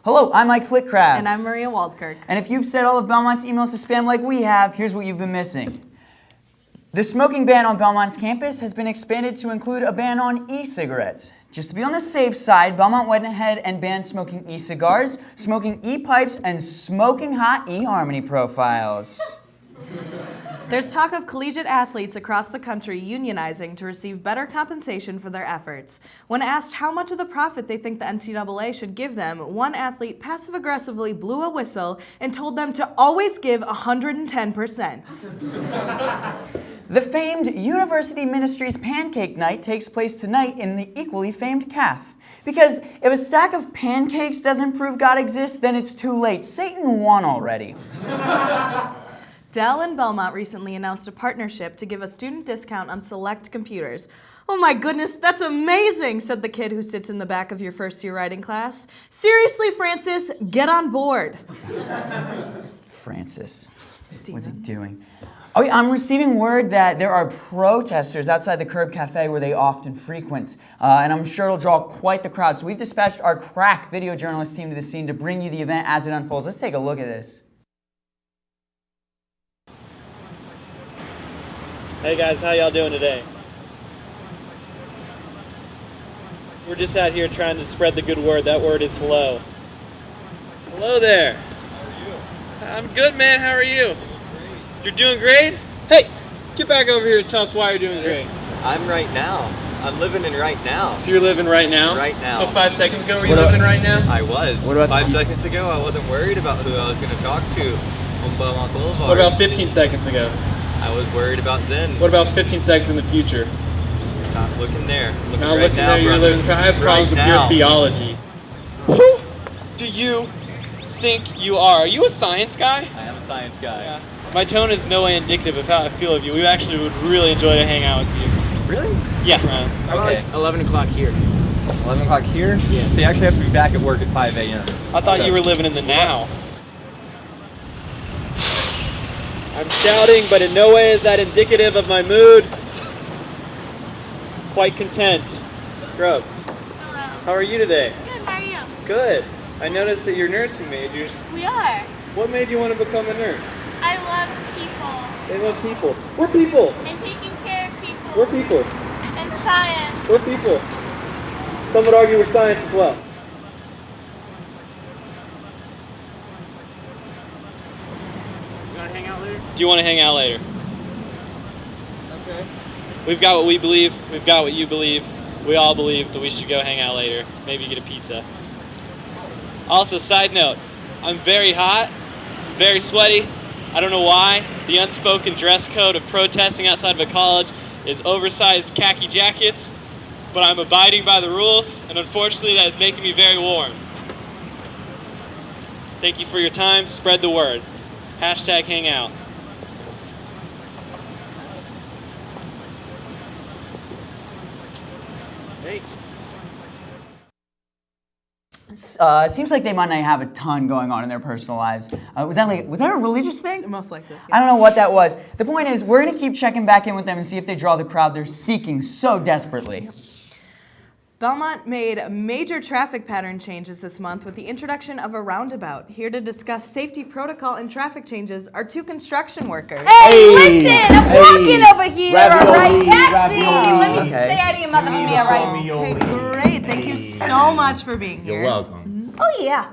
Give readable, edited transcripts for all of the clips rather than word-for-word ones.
Hello, I'm Mike Flitcraft. And I'm Maria Waldkirk. And if you've set all of Belmont's emails to spam like we have, here's what you've been missing. The smoking ban on Belmont's campus has been expanded to include a ban on e-cigarettes. Just to be on the safe side, Belmont went ahead and banned smoking e-cigars, smoking e-pipes, and smoking hot e-harmony profiles. There's talk of collegiate athletes across the country unionizing to receive better compensation for their efforts. When asked how much of the profit they think the NCAA should give them, one athlete passive-aggressively blew a whistle and told them to always give 110%. The famed University Ministries Pancake Night takes place tonight in the equally famed CAF. Because if a stack of pancakes doesn't prove God exists, then it's too late. Satan won already. Dell and Belmont recently announced a partnership to give a student discount on select computers. "Oh my goodness, that's amazing," said the kid who sits in the back of your first-year writing class. "Seriously, Francis, get on board." Francis, what's he doing? Oh yeah, I'm receiving word that there are protesters outside the Curb Cafe where they often frequent, and I'm sure it'll draw quite the crowd. So we've dispatched our crack video journalist team to the scene to bring you the event as it unfolds. Let's take a look at this. Hey guys, how y'all doing today? We're just out here trying to spread the good word. That word is hello. Hello there. How are you? I'm good, man. How are you? You're doing great? Hey, get back over here and tell us why you're doing great. I'm right now. I'm living in right now. So you're living right now? Right now. So 5 seconds ago, were you living in right now? I was. What about 5 seconds ago, I wasn't worried about who I was going to talk to on Belmont Boulevard. What about 15 seconds ago? I was worried about then. What about 15 seconds in the future? Not looking there. Looking Not right looking now, there, you're brother. living. I have problems Right with now. your theology. Who do you think you are? Are you a science guy? I am a science guy. Yeah. My tone is no way indicative of how I feel of you. We actually would really enjoy to hang out with you. Really? Yes. Okay. 11 o'clock here. 11 o'clock here? Yeah. So you actually have to be back at work at 5 a.m. I thought you were living in the now. I'm shouting, but in no way is that indicative of my mood. Quite content. Scrubs. Hello. How are you today? Good, how are you? Good. I noticed that you're nursing majors. We are. What made you want to become a nurse? I love people They love people. We're people. and taking care of people We're people. and science. We're people. Some would argue we're science as well. You wanna hang out later? Do you want to hang out later? Okay. We've got what we believe. We've got what you believe. We all believe that we should go hang out later. Maybe get a pizza. Also, side note, I'm very hot, very sweaty. I don't know why. The unspoken dress code of protesting outside of a college is oversized khaki jackets, but I'm abiding by the rules, and unfortunately that is making me very warm. Thank you for your time. Spread the word. Hashtag hang out. Hey. Seems like they might not have a ton going on in their personal lives. Was that a religious thing? Most likely. I don't know what that was. The point is, we're going to keep checking back in with them and see if they draw the crowd they're seeking so desperately. Belmont made major traffic pattern changes this month with the introduction of a roundabout. Here to discuss safety protocol and traffic changes are two construction workers. Hey, listen, I'm walking over here, Ravioli, all right? Taxi. ravioli. Let me Okay. say hi to your mother for me, all right? Okay, great. Thank you so much for being here. You're welcome. Oh, yeah.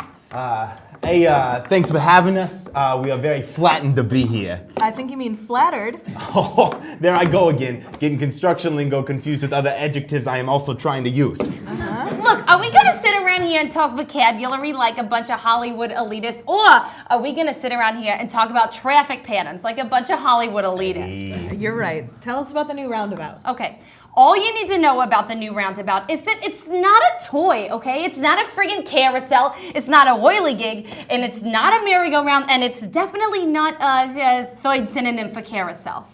Thanks for having us. We are very flattened to be here. I think you mean flattered. Oh, there I go again, getting construction lingo confused with other adjectives I am also trying to use. Look, are we gonna sit around here and talk vocabulary like a bunch of Hollywood elitists, or are we gonna sit around here and talk about traffic patterns like a bunch of Hollywood elitists? You're right. Tell us about the new roundabout. Okay. All you need to know about the new roundabout is that it's not a toy, okay? It's not a friggin' carousel, it's not a whirligig, and it's not a merry-go-round, and it's definitely not a third synonym for carousel.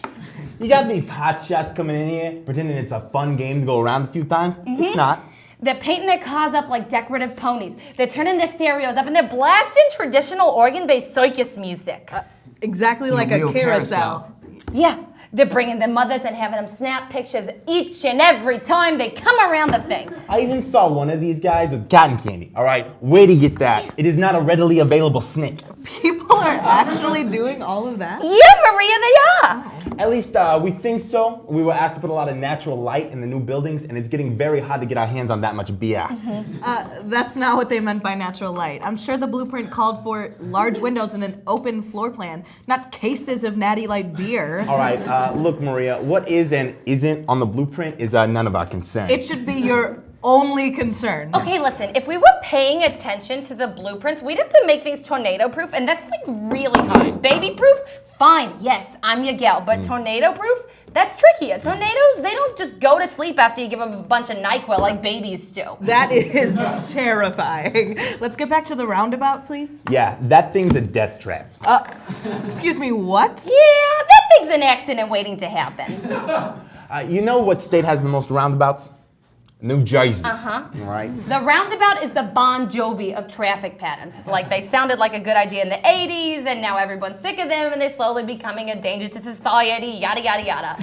You got these hot shots coming in here, pretending it's a fun game to go around a few times. It's not. They're painting their cars up like decorative ponies. They're turning their stereos up, and they're blasting traditional organ-based circus music. Exactly It's a like a real carousel. Yeah. They're bringing their mothers and having them snap pictures each and every time they come around the thing. I even saw one of these guys with cotton candy. All right, where to get that? It is not a readily available snack. People are actually doing all of that? Yeah, Maria, they are. At least we think so. We were asked to put a lot of natural light in the new buildings, and it's getting very hard to get our hands on that much beer. That's not what they meant by natural light. I'm sure the blueprint called for large windows and an open floor plan, not cases of natty light beer. All right, look, Maria, what is and isn't on the blueprint is none of our concern. It should be your only concern. Okay, listen, if we were paying attention to the blueprints, we'd have to make things tornado-proof, and that's like really hard. Baby-proof? Fine, yes, I'm your gal, but tornado-proof? That's trickier. Tornadoes, they don't just go to sleep after you give them a bunch of NyQuil like babies do. That is terrifying. Let's get back to the roundabout, please. Yeah, that thing's a death trap. Excuse me, what? Yeah, that thing's an accident waiting to happen. You know what state has the most roundabouts? New Jersey. Uh-huh. All right. The roundabout is the Bon Jovi of traffic patterns. Like, they sounded like a good idea in the 80s, and now everyone's sick of them, and they're slowly becoming a danger to society, yada, yada, yada.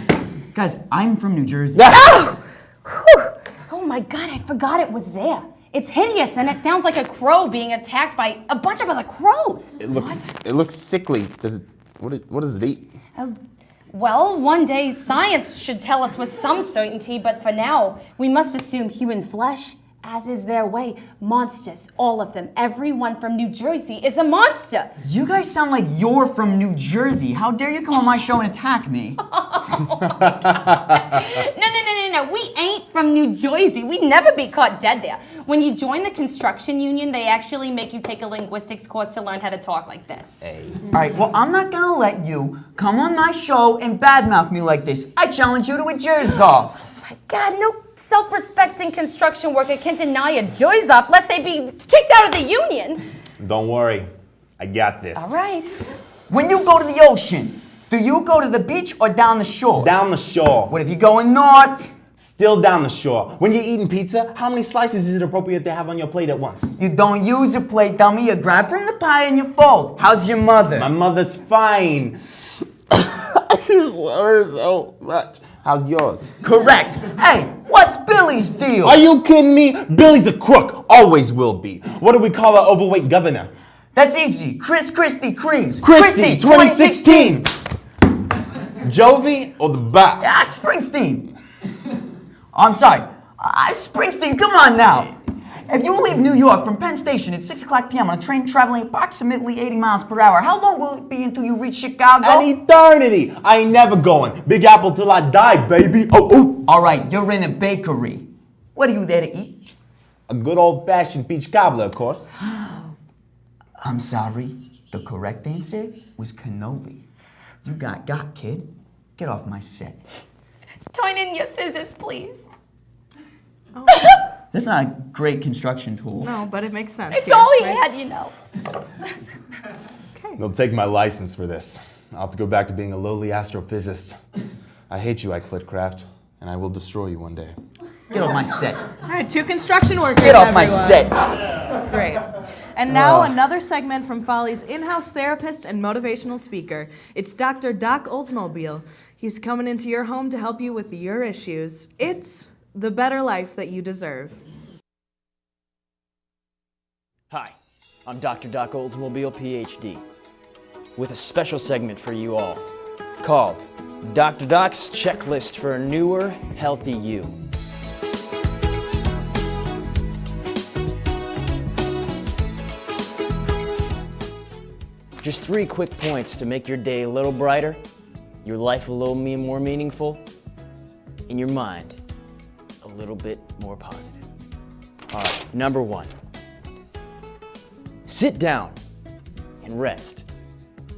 Guys, I'm from New Jersey. Oh! Whew. Oh my God, I forgot it was there. It's hideous, and it sounds like a crow being attacked by a bunch of other crows. It looks sickly. What does it eat? Well, one day science should tell us with some certainty, but for now, we must assume human flesh, as is their way. Monsters, all of them, everyone from New Jersey is a monster. You guys sound like you're from New Jersey. How dare you come on my show and attack me? No, we ain't from New Jersey. We'd never be caught dead there. When you join the construction union, they actually make you take a linguistics course to learn how to talk like this. All right, well, I'm not gonna let you come on my show and badmouth me like this. I challenge you to a jizz off. My God, no self-respecting construction worker can deny a joys off lest they be kicked out of the union. Don't worry, I got this. All right. When you go to the ocean, do you go to the beach or down the shore? Down the shore. What if you're going north? Still down the shore. When you're eating pizza, how many slices is it appropriate to have on your plate at once? You don't use a plate, dummy. You grab from the pie and you fold. How's your mother? My mother's fine. I just love her so much. How's yours? Correct. Hey, what's Billy's deal? Are you kidding me? Billy's a crook. Always will be. What do we call our overweight governor? That's easy. Chris Christie Creams. Christie, 2016. Jovi or the boss? Ah, Springsteen. I'm sorry. Springsteen, come on now. If you leave New York from Penn Station at 6 o'clock p.m. on a train traveling approximately 80 miles per hour, how long will it be until you reach Chicago? An eternity. I ain't never going. Big Apple till I die, baby. Oh. All right, you're in a bakery. What are you there to eat? A good old-fashioned peach cobbler, of course. I'm sorry. The correct answer was cannoli. You got, kid. Get off my set. Turn in your scissors, please. That's not a great construction tool. No, but it makes sense. It's here, all he right? had, you know. Okay. They'll take my license for this. I'll have to go back to being a lowly astrophysicist. I hate you, Ike Flitcraft, and I will destroy you one day. Get off my set. All right, 2 construction workers, Get off my everyone. set. Great. And now another segment from Follies in-house therapist and motivational speaker. It's Dr. Doc Oldsmobile. He's coming into your home to help you with your issues. It's the better life that you deserve. Hi, I'm Dr. Doc Oldsmobile, PhD, with a special segment for you all called Dr. Doc's Checklist for a Newer, Healthy You. Just 3 quick points to make your day a little brighter, your life a little more meaningful, and your mind a little bit more positive. All right, number 1. Sit down and rest.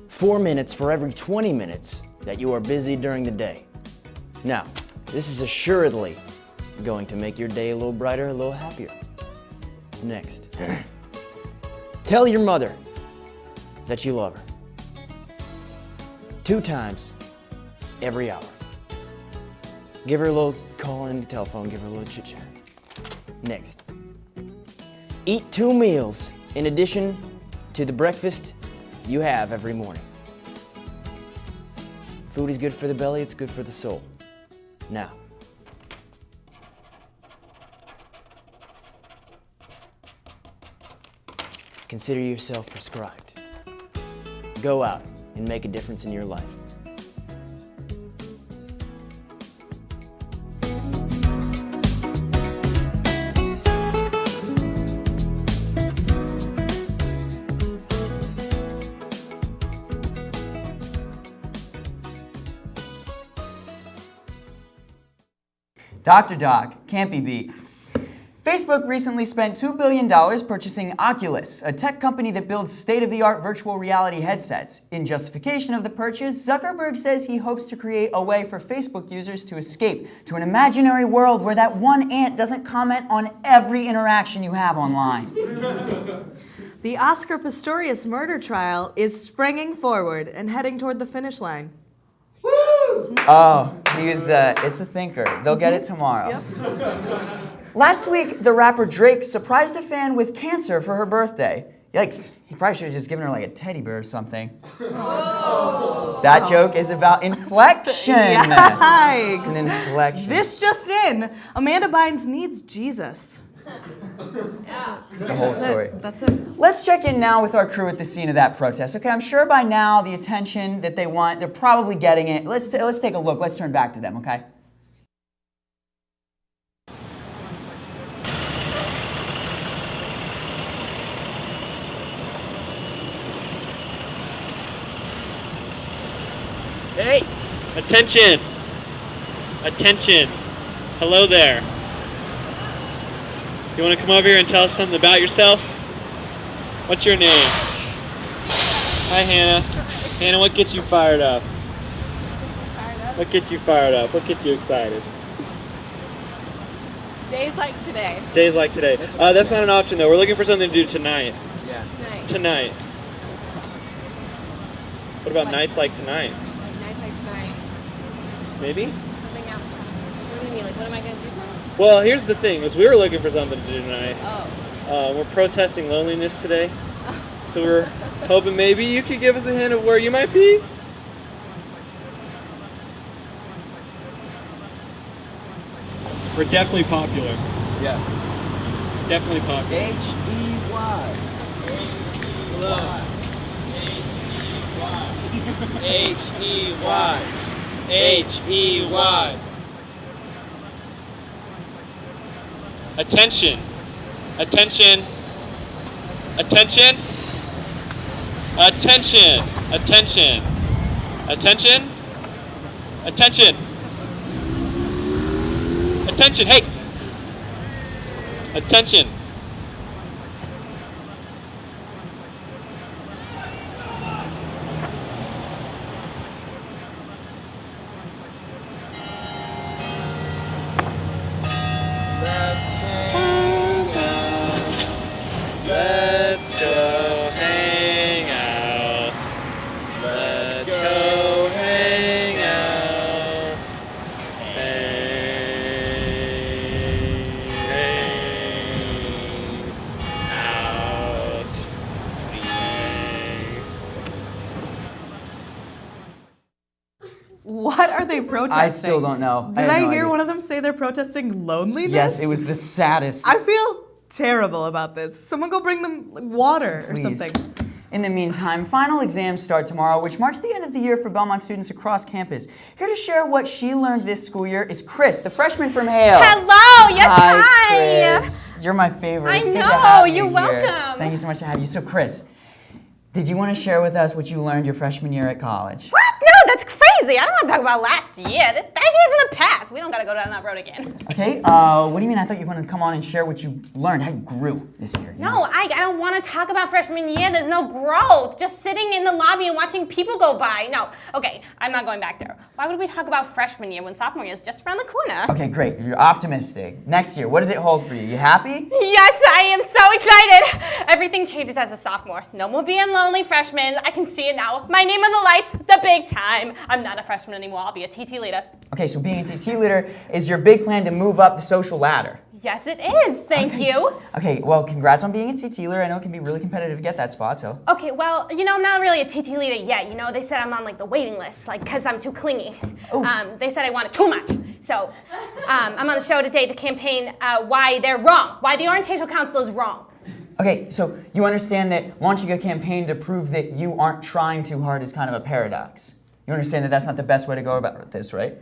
4 minutes for every 20 minutes that you are busy during the day. Now, this is assuredly going to make your day a little brighter, a little happier. Next, tell your mother that you love her. 2 times every hour. Give her a little call in the telephone, give her a little chit chat. Next, eat 2 meals in addition to the breakfast you have every morning. Food is good for the belly, it's good for the soul. Now, consider yourself prescribed. Go out and make a difference in your life. Dr. Doc, can't be beat. Facebook recently spent $2 billion purchasing Oculus, a tech company that builds state-of-the-art virtual reality headsets. In justification of the purchase, Zuckerberg says he hopes to create a way for Facebook users to escape to an imaginary world where that one ant doesn't comment on every interaction you have online. The Oscar Pistorius murder trial is springing forward and heading toward the finish line. Oh, it's a thinker. They'll get it tomorrow. Yep. Last week, the rapper Drake surprised a fan with cancer for her birthday. Yikes, he probably should have just given her like a teddy bear or something. That joke is about inflection. Yikes. It's an inflection. This just in, Amanda Bynes needs Jesus. It's the whole story. That's it. Let's check in now with our crew at the scene of that protest. Okay, I'm sure by now the attention that they want, they're probably getting it. Let's take a look. Let's turn back to them, okay? Hey! Attention! Attention! Hello there. You want to come over here and tell us something about yourself? What's your name? Hi, Hannah. Hannah, what gets you fired up? What gets you fired up? What gets you excited? Days like today. Days like today. That's not an option, though. We're looking for something to do tonight. Yeah. Tonight. What about nights like tonight? Like nights like tonight. Maybe? Something else. What do you mean? Like, what am I going to do tonight? Well, here's the thing, is we were looking for something to do tonight. Oh. We're protesting loneliness today. So we're hoping maybe you could give us a hint of where you might be. We're definitely popular. Yeah. Definitely popular. H-E-Y. H-E-Y. H-E-Y. Attention. Attention. Attention. Attention. Attention. Attention. Attention. Attention. Hey. Attention. Let's hang out. Let's just hang out. Let's go hang out. Hang out. Please. What are they protesting? I still don't know. Did have I no hear idea. one of them say they're protesting loneliness? Yes, it was the saddest. I feel terrible about this. Someone go bring them like, water or Please. something. In the meantime, final exams start tomorrow, which marks the end of the year for Belmont students across campus. Here to share what she learned this school year is Chris, the freshman from Hale. Hello! Yes, hi! Chris. You're my favorite. I It's good to know, have you you're here. welcome. Thank you so much to have you. So, Chris, did you want to share with us what you learned your freshman year at college? What? No, that's crazy. I don't want to talk about last year. That year's in the past. We don't got to go down that road again. Okay, what do you mean? I thought you wanted to come on and share what you learned, how you grew this year. You know? No, I don't want to talk about freshman year. There's no growth. Just sitting in the lobby and watching people go by. No. Okay, I'm not going back there. Why would we talk about freshman year when sophomore year is just around the corner? Okay, great. You're optimistic. Next year, what does it hold for you? You happy? Yes, I am so excited. Everything changes as a sophomore. No more being lonely freshmen. I can see it now. My name on the lights, the big time. I'm not a freshman anymore. I'll be a TT leader. Okay, so being a TT leader is your big plan to move up the social ladder. Yes, it is. Thank you. Okay, well, congrats on being a TT leader. I know it can be really competitive to get that spot, so. Okay, well, I'm not really a TT leader yet. They said I'm on like the waiting list, like, because I'm too clingy. They said I wanted too much. So I'm on the show today to campaign why they're wrong, why the Orientation Council is wrong. Okay, so you understand that launching a campaign to prove that you aren't trying too hard is kind of a paradox. You understand that that's not the best way to go about this, right?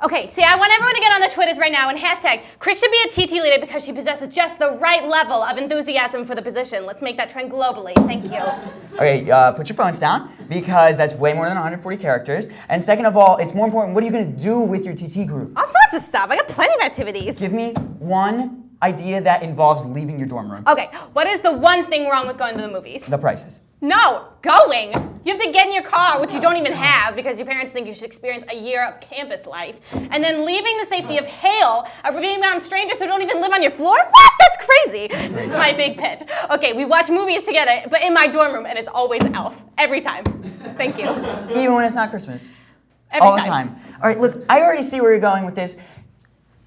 Okay, see, I want everyone to get on the Twitters right now and hashtag Chris should be a TT leader because she possesses just the right level of enthusiasm for the position. Let's make that trend globally. Thank you. Okay, put your phones down because that's way more than 140 characters. And second of all, it's more important, what are you going to do with your TT group? All sorts of stuff. I got plenty of activities. Give me one idea that involves leaving your dorm room. Okay, what is the one thing wrong with going to the movies? The prices. No, going. You have to get in your car, which you don't even have because your parents think you should experience a year of campus life, and then leaving the safety of Hale, being around strangers who don't even live on your floor? What? That's crazy. This is my big pitch. Okay, we watch movies together, but in my dorm room, and it's always Elf. Every time. Thank you. Even when it's not Christmas. Every All the time. All right, look, I already see where you're going with this.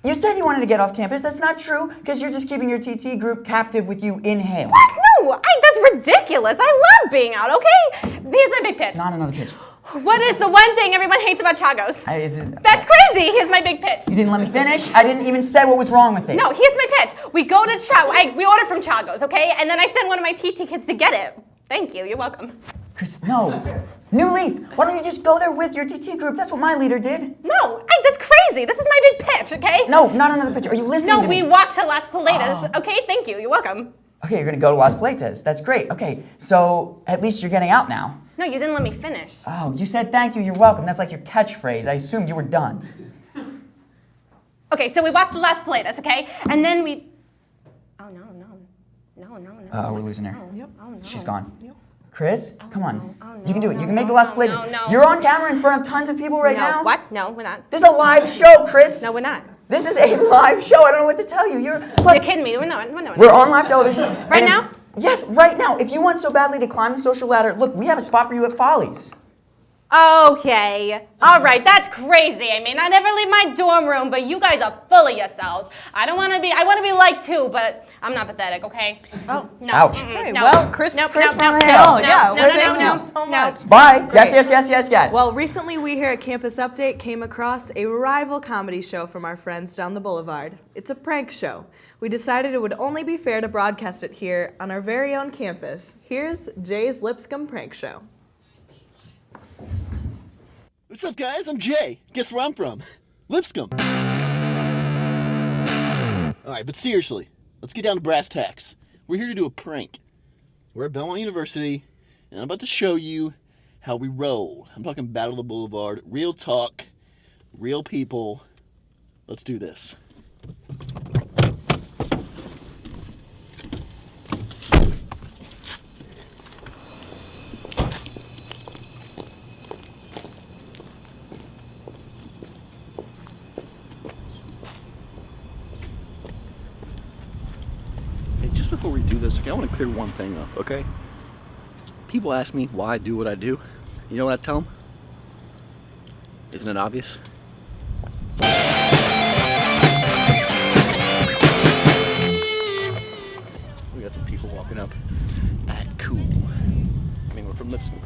You said you wanted to get off campus. That's not true, because you're just keeping your TT group captive with you in Hale. What? No, that's ridiculous. I love being out, okay? Here's my big pitch. Not another pitch. What is the one thing everyone hates about Chagos? That's crazy. Here's my big pitch. You didn't let me finish. I didn't even say what was wrong with it. No, here's my pitch. We go to we order from Chagos, okay? And then I send one of my TT kids to get it. Thank you. You're welcome. Chris, no. New Leaf, why don't you just go there with your TT group? That's what my leader did. No, that's crazy. This is my big pitch, okay? No, not another pitch. Are you listening to me? No, we walk to Las Paletas. Okay, thank you. You're welcome. Okay, you're going to go to Las Paletas. That's great. Okay, so at least you're getting out now. No, you didn't let me finish. Oh, you said thank you, you're welcome. That's like your catchphrase. I assumed you were done. Okay, so we walk to Las Paletas, okay? And then we... Oh, no. We're losing her. Yep. Oh, no. She's gone. Yep. Chris, come on. Oh, no, you can do it. You can make no, the Las no, Paletas. no. You're on camera in front of tons of people right now. What? No, we're not. This is a live show, Chris. No, we're not. This is a live show. I don't know what to tell you. You're kidding me. We're not. We're on live television. Right now? Yes, right now. If you want so badly to climb the social ladder, look, we have a spot for you at Follies. Okay. All right, that's crazy. I mean, I never leave my dorm room, but you guys are full of yourselves. I want to be liked too, but I'm not pathetic, okay? Oh, no. Ouch. Okay, No. well, Chris Nope, from nope, nope, Hale. nope, Yeah, no, well, no, thank no, you no, so no. much. Bye. Great. Yes. Well, recently we here at Campus Update came across a rival comedy show from our friends down the boulevard. It's a prank show. We decided it would only be fair to broadcast it here on our very own campus. Here's Jay's Lipscomb Prank Show. What's up, guys? I'm Jay. Guess where I'm from? Lipscomb. Alright, but seriously, let's get down to brass tacks. We're here to do a prank. We're at Belmont University, and I'm about to show you how we roll. I'm talking Battle of the Boulevard, real talk, real people. Let's do this. Just before we do this, okay, I want to clear one thing up, okay? People ask me why I do what I do. You know what I tell them? Isn't it obvious? We got some people walking up. Act cool. I mean, we're from Lipscomb.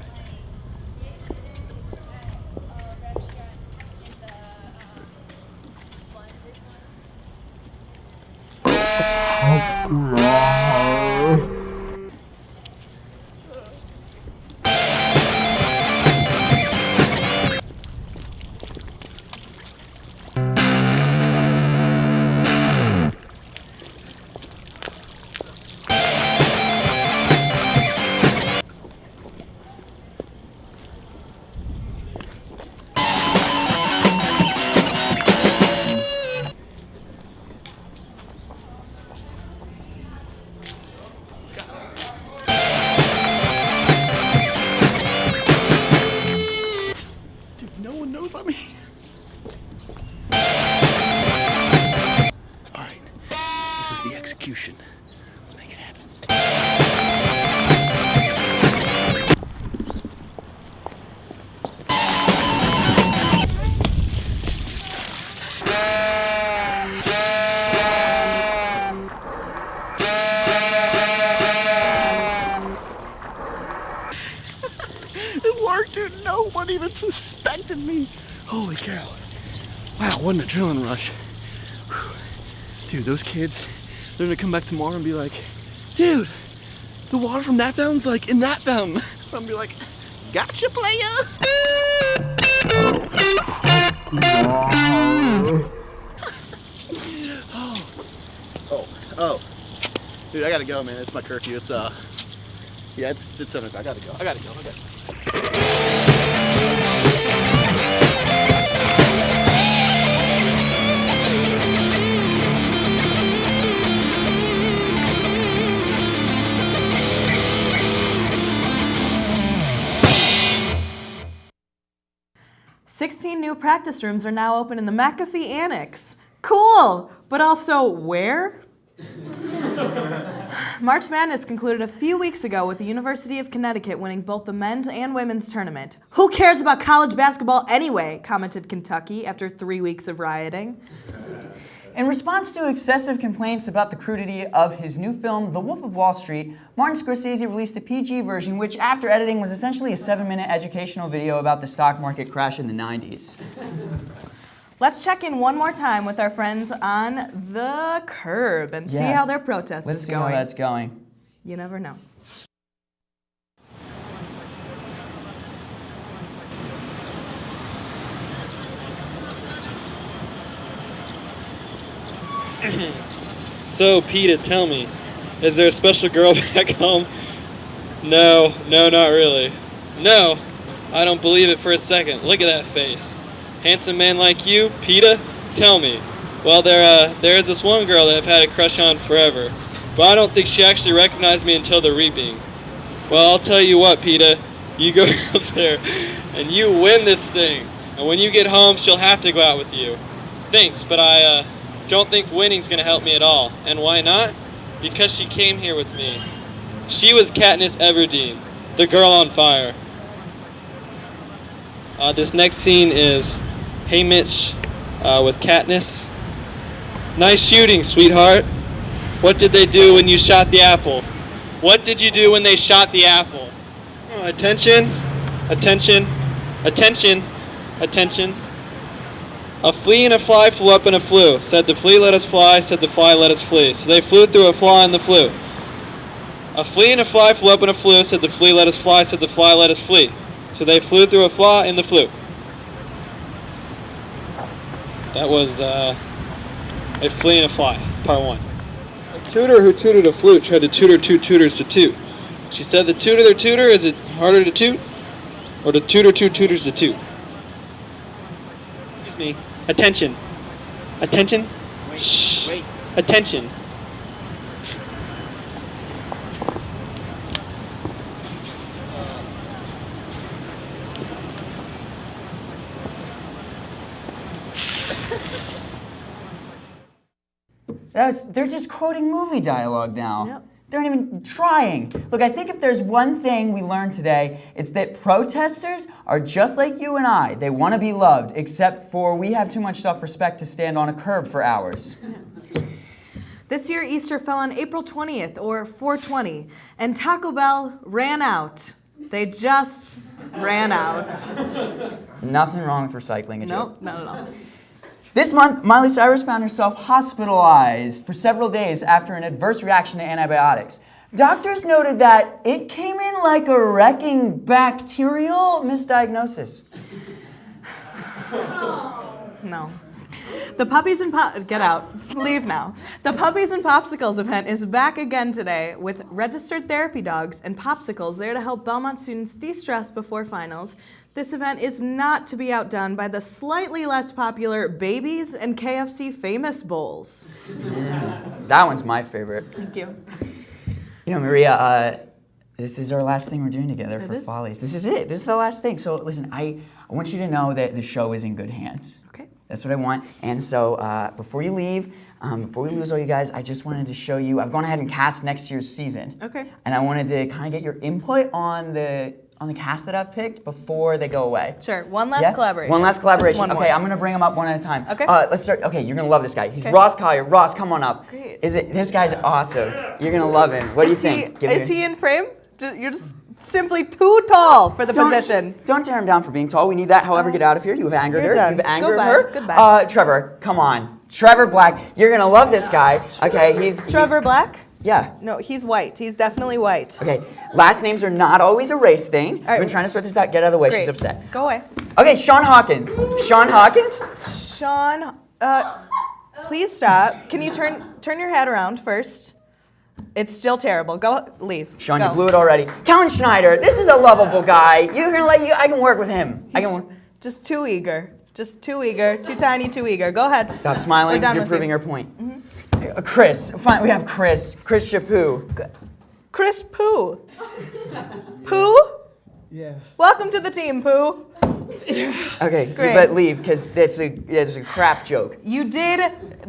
work, dude. No one even suspected me. Holy cow. Wow, what an adrenaline rush. Whew. Dude, those kids, they're gonna come back tomorrow and be like, dude, the water from that fountain's like in that fountain. I'm gonna be like, gotcha, playa. Oh. Dude, I gotta go, man. It's my curfew. It's 7 o'clock. I gotta go. "16 new practice rooms are now open in the McAfee Annex." Cool, but also where? March Madness concluded a few weeks ago with the University of Connecticut winning both the men's and women's tournament. "Who cares about college basketball anyway?" commented Kentucky after 3 weeks of rioting. In response to excessive complaints about the crudity of his new film, The Wolf of Wall Street, Martin Scorsese released a PG version which, after editing, was essentially a 7-minute educational video about the stock market crash in the 90s. Let's check in one more time with our friends on the curb and see how their protest Let's is see going. how that's going. You never know. So, Peta, tell me, is there a special girl back home? No, not really. No, I don't believe it for a second. Look at that face. Handsome man like you, Peta? Tell me. Well, there is this one girl that I've had a crush on forever, but I don't think she actually recognized me until the reaping. Well, I'll tell you what, Peta, you go out there and you win this thing, and when you get home, she'll have to go out with you. Thanks, but I don't think winning's gonna help me at all. And why not? Because she came here with me. She was Katniss Everdeen, the girl on fire. This next scene is Hey Mitch with Katniss. Nice shooting, sweetheart. What did they do when you shot the apple? What did you do when they shot the apple? Oh, attention, attention, attention, attention. A flea and a fly flew up in a flue. Said the flea, let us fly. Said the fly, let us flee. So they flew through a flaw in the flue. A flea and a fly flew up in a flue. Said the flea, let us fly. Said the fly, let us flee. So they flew through a flaw in the flue. That was A Flea and a Fly, part 1. A tutor who tutored a flute tried to tutor 2 tutors to toot. She said the tutor their tutor, is it harder to toot? Or to tutor 2 tutors to toot? Excuse me. Attention. Attention. Shh. Wait. Attention. They're just quoting movie dialogue now. Yep. They're not even trying. Look, I think if there's one thing we learned today, it's that protesters are just like you and I. They want to be loved, except for we have too much self-respect to stand on a curb for hours. This year, Easter fell on April 20th, or 420, and Taco Bell ran out. They just ran out. Nothing wrong with recycling a joke. Nope, not at all. This month, Miley Cyrus found herself hospitalized for several days after an adverse reaction to antibiotics. Doctors noted that it came in like a wrecking bacterial misdiagnosis. No. The Puppies and Get out. Leave now. The Puppies and Popsicles event is back again today with registered therapy dogs and popsicles there to help Belmont students de-stress before finals. This event is not to be outdone by the slightly less popular Babies and KFC Famous Bowls. That one's my favorite. Thank you. You know, Maria, this is our last thing we're doing together for is? Follies. This is it. This is the last thing. So listen, I want you to know that the show is in good hands. Okay. That's what I want. And so before you leave, before we lose all you guys, I just wanted to show you, I've gone ahead and cast next year's season. Okay. And I wanted to kind of get your input on the cast that I've picked before they go away. Sure. One last collaboration. One last collaboration. Just one more. Okay, I'm gonna bring them up one at a time. Okay. Let's start. Okay, you're gonna love this guy. He's Okay. Ross Collier. Ross, come on up. Great. This guy's awesome. You're gonna love him. What do you think? Is he in frame? You're just simply too tall for the position. Don't tear him down for being tall. We need that. However, get out of here. You've angered You're her. done. You've angered Goodbye. her. Goodbye. Trevor, come on. Trevor Black, you're gonna love this guy. Okay, he's Trevor Black? Yeah. No, he's white. He's definitely white. Okay, last names are not always a race thing. right. We've been trying to sort this out. Get out of the way. Great. She's upset. Go away. Okay, Sean Hawkins. Sean Hawkins? Sean, please stop. Can you turn your head around first? It's still terrible. Go, leave. Sean, Go. you blew it already. Kellen Schneider, this is a lovable guy. You're gonna let you. I can work with him. Just too eager. Just too eager. Too tiny, too eager. Go ahead. Stop smiling. We're done You're with proving you. her point. Chris. Fine, we have Chris. Chris Chaput. Chris Pooh. Pooh? Yeah. Welcome to the team, Pooh. Okay, Great. you better leave because it's a crap joke. You did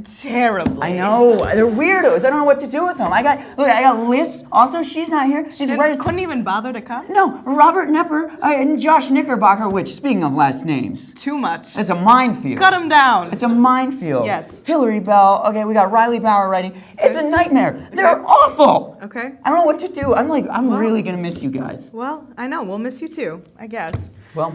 terribly. I know they're weirdos. I don't know what to do with them. I got Liz. Also, she's not here. She's Couldn't even bother to come? No, Robert Nepper and Josh Knickerbocker. Which, speaking of last names, Too much. it's a minefield. Cut him down. It's a minefield. Yes. Hillary Bell. Okay, we got Riley Bauer writing. It's a nightmare. They're awful. Okay. I don't know what to do. I'm really gonna miss you guys. Well, I know. We'll miss you too, I guess. Well,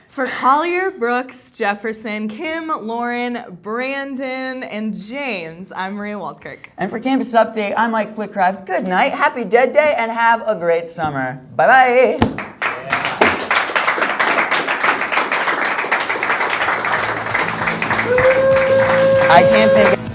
For Collier, Brooks, Jefferson, Kim, Lauren, Brandon, and James, I'm Maria Waldkirk. and for Campus Update, I'm Mike Flitcraft. Good night, happy Dead Day, and have a great summer. Bye bye. I can't think.